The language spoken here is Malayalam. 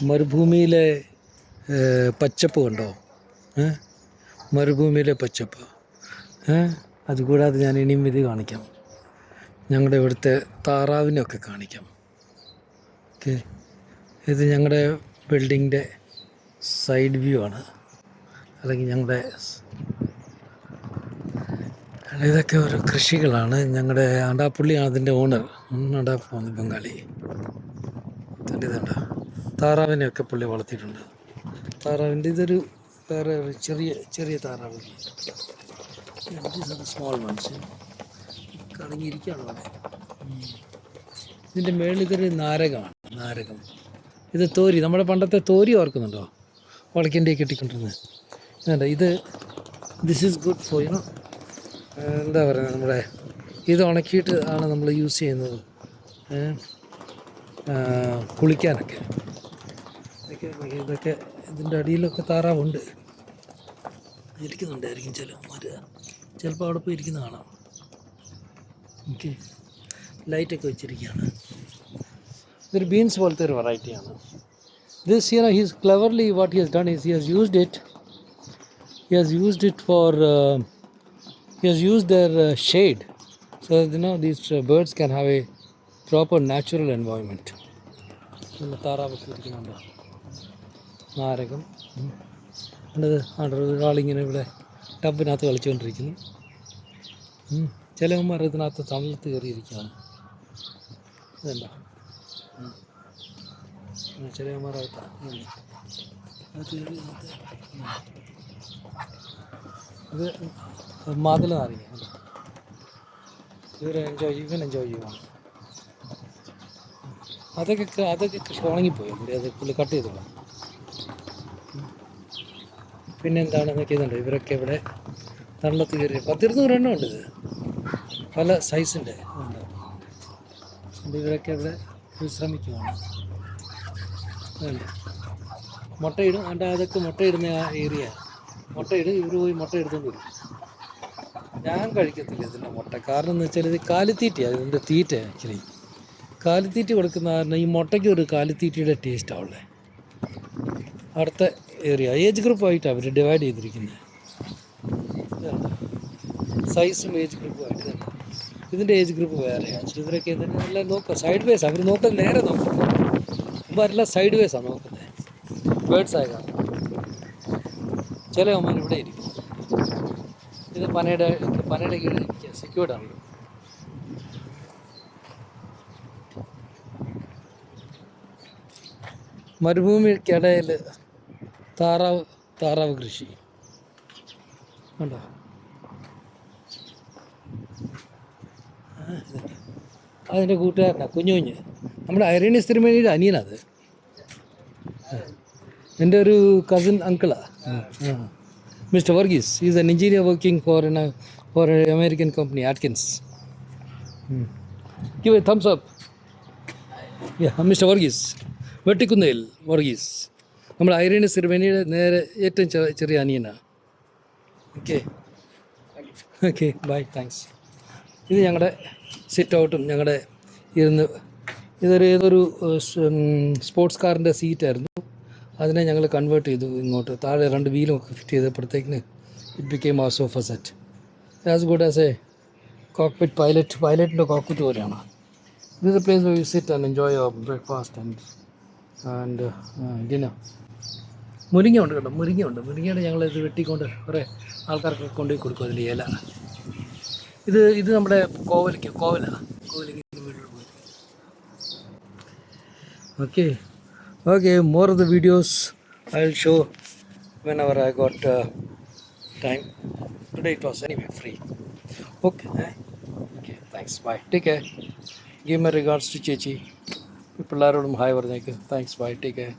മരുഭൂമിയിലെ പച്ചപ്പ് കണ്ടോ? മരുഭൂമിയിലെ പച്ചപ്പ്. അതുകൂടാതെ ഞാൻ ഇനിയും ഇത് കാണിക്കാം. ഞങ്ങളുടെ ഇവിടുത്തെ താറാവിനൊക്കെ കാണിക്കാം. ഓക്കെ, ഇത് ഞങ്ങളുടെ ബിൽഡിങ്ങിൻ്റെ സൈഡ് വ്യൂ ആണ്. അല്ലെങ്കിൽ ഞങ്ങളുടെ ഇതൊക്കെ ഓരോ കൃഷികളാണ്. ഞങ്ങളുടെ ആണ്ടാപ്പുള്ളിയാണ് അതിൻ്റെ ഓണർ. ആണ്ടാപ്പുള്ളി ബംഗാളി. ഇതുണ്ട, താറാവിനെയൊക്കെ പുള്ളി വളർത്തിയിട്ടുണ്ട്. താറാവിൻ്റെ ഇതൊരു വേറെ ഒരു ചെറിയ ചെറിയ താറാവ്. സ്മോൾ മനുഷ്യൻ കടങ്ങിയിരിക്കുകയാണ് അവിടെ. ഇതിൻ്റെ മേളിൽ ഇതൊരു നാരകമാണ്. നാരകം. ഇത് തോരി, നമ്മുടെ പണ്ടത്തെ തോരി ഓർക്കുന്നുണ്ടോ? വളക്കിൻ്റെ കെട്ടിക്കൊണ്ടിരുന്നത്. ഇതുണ്ട്, ഇത് ദിസ് ഈസ് ഗുഡ് ഫോർ എന്താ പറയുക, നമ്മുടെ ഇത് ഉണക്കിയിട്ട് ആണ് നമ്മൾ യൂസ് ചെയ്യുന്നത് കുളിക്കാനൊക്കെ. ഇതൊക്കെ ഇതിൻ്റെ അടിയിലൊക്കെ താറാവുണ്ട്, ഇരിക്കുന്നുണ്ടായിരിക്കും ചിലപ്പോൾ അവിടെ പോയി ഇരിക്കുന്ന കാണാം. ഓക്കെ, ലൈറ്റൊക്കെ വെച്ചിരിക്കുകയാണ്. ഇതൊരു ബീൻസ് പോലത്തെ ഒരു വെറൈറ്റിയാണ്. This he's cleverly what he has done is he has used their shade, so that these birds can have a proper natural environment. താറാവൊക്കെ ഇരിക്കുന്നുണ്ട്. നാരകം ഒരാളിങ്ങനെ ഇവിടെ ടബിനകത്ത് കളിച്ചുകൊണ്ടിരിക്കുന്നു. ചിലവന്മാർ ഇതിനകത്ത് തണലത്ത് കയറിയിരിക്കുകയാണ്. ഇതല്ല, ചിലവന്മാരകത്താണ് ഇത് മാതള നാരങ്ങ. ഇവൻ എൻജോയ് ചെയ്യുവാണ്. അതൊക്കെ കൃഷി ഉണങ്ങിപ്പോയി. അത് പുള്ളി കട്ട് ചെയ്തോളാം. പിന്നെ എന്താണെന്നൊക്കെ ഇതുണ്ട്. ഇവരൊക്കെ ഇവിടെ തണലത്ത് കയറി 10-20 എണ്ണം ഉണ്ട്. ഇത് പല സൈസിൻ്റെ ഉണ്ട്. ഇവരൊക്കെ ഇവിടെ വിശ്രമിക്കുവാണ്. മുട്ടയിടും. അതൊക്കെ മുട്ടയിടുന്ന ആ ഏരിയ. മുട്ടയിടും, ഇവർ പോയി മുട്ട എടുത്തുകൊണ്ട് വരും. ഞാൻ കഴിക്കത്തില്ല ഇതിൻ്റെ മുട്ട. കാരണം എന്ന് വെച്ചാൽ ഇത് കാലിത്തീറ്റയാണ്, ഇതിൻ്റെ തീറ്റ. ആക്ച്വലി കാലിത്തീറ്റ കൊടുക്കുന്ന കാരണം ഈ മുട്ടയ്ക്ക് ഒരു കാലിത്തീറ്റയുടെ ടേസ്റ്റാണ് ഉള്ളത്. അടുത്ത ഏരിയ ഏജ് ഗ്രൂപ്പായിട്ടാണ് അവർ ഡിവൈഡ് ചെയ്തിരിക്കുന്നത്. സൈസും ഏജ് ഗ്രൂപ്പുമായിട്ട് തന്നെ. ഇതിൻ്റെ ഏജ് ഗ്രൂപ്പ് വേറെയാണ്. ഇവരൊക്കെ ഇതിന് നല്ല നോക്കുക, സൈഡ് വേസ്. അവർ നോക്കുന്നത് നേരെ നോക്കുന്നത്, ഇപ്പോൾ എല്ലാം സൈഡ് വേസാണ് നോക്കുന്നത്. ബേഡ്സ് ആയ കാരണം ചില അമ്മ ഇവിടെ ഇരിക്കും. ഇത് പനയുടെ കീഴിൽ ഇരിക്കുക, സെക്യൂർഡാണ്. മരുഭൂമിക്കിടയിൽ താറാവ് കൃഷി കണ്ടോ? അതിൻ്റെ കൂട്ടുകാരനാണ് കുഞ്ഞു. നമ്മുടെ ഐറീനിയസ് തിരുമേനിയുടെ അനിയനത്. എൻ്റെ ഒരു കസിൻ അങ്കിളാണ്, mister Varghese. Is an engineer working for an American company, Atkins. Give a thumbs up. Yeah, mister Varghese, Vettikunnel Varghese. നമ്മൾ ഐറീനിയസ് തിരുമേനിയുടെ നേരെ ഏറ്റവും ചെറിയ അനിയനാണ്. Okay bye, thanks. ഇത് ഞങ്ങളുടെ സിറ്റ് ഔട്ടും ഞങ്ങളുടെ ഏതൊരു സ്പോർട്സ് കാറിൻ്റെ സീറ്റായിരുന്നു. അതിനെ ഞങ്ങൾ കൺവേർട്ട് ചെയ്തു ഇങ്ങോട്ട്. താഴെ 2 വീലും ഒക്കെ ഫിറ്റ് ചെയ്തപ്പോഴത്തേക്കിന് ഇറ്റ് ബിക്കെയിം ആ sofa set as good as a cockpit. പൈലറ്റിൻ്റെ കോക്പിറ്റ് പോലെയാണ്. This is a place where you sit and enjoy your breakfast and dinner. മുരിങ്ങ ഉണ്ട് കേട്ടോ, മുരിങ്ങയുടെ ഞങ്ങളിത് വെട്ടിക്കൊണ്ട് കുറേ ആൾക്കാർക്ക് കൊണ്ടുപോയി കൊടുക്കും. അതിൻ്റെ ഇല ഇത് നമ്മുടെ കോവലാണ്. Okay, more of the videos I'll show whenever I got time. Today it was anyway free. Okay, thanks, bye, take care. Give my regards to Chechi. Pillarodum hi varnekku. Thanks, bye, take care.